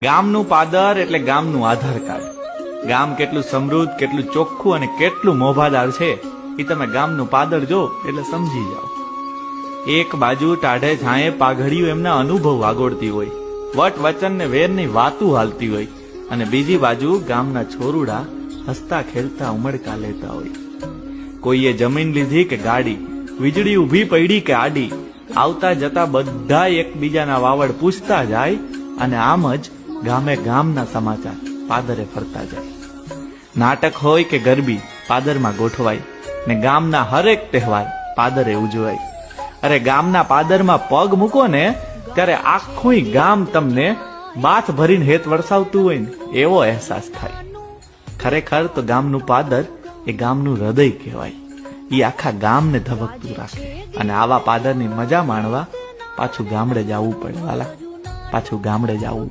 ગામનું પાદર એટલે ગામનું આધાર કાર્ડ. ગામ કેટલું સમૃદ્ધ, કેટલું ચોખ્ખું અને કેટલું મોભાદાર છે એ તમે ગામનું પાદર જો એટલે સમજી જાઓ. એક બાજુ ટાઢે છાંયે પાઘડિયું એમના અનુભવ વાગોળતી હોય, વટ વચન ને વેરની વાતું હાલતી હોય, અને બીજી બાજુ ગામના છોરુડા હસતા ખેલતા ઉમળકા લેતા હોય. કોઈએ જમીન લીધી કે ગાડી, વીજળી ઊભી પડી કે આડી, આવતા જતા બધા એકબીજાના વાવડ પૂછતા જાય, અને આમ જ ગામે ગામના સમાચાર પાદરે ફરતા જાય. નાટક હોય કે ગરબી પાદરમાં ગોઠવાય, ને ગામના હરેક તહેવાર પાદરે ઉજવાય. અરે ગામના પાદરમાં પગ મૂકો ને ત્યારે આખું ગામ તમને બાથ ભરીને હેત વરસાવતું હોય ને એવો અહેસાસ થાય. ખરેખર તો ગામનું પાદર એ ગામનું હૃદય કહેવાય. એ આખા ગામને ધબકતું રાખે. અને આવા પાદરની મજા માણવા પાછું ગામડે જવું પડે વાલા, પાછું ગામડે જવું.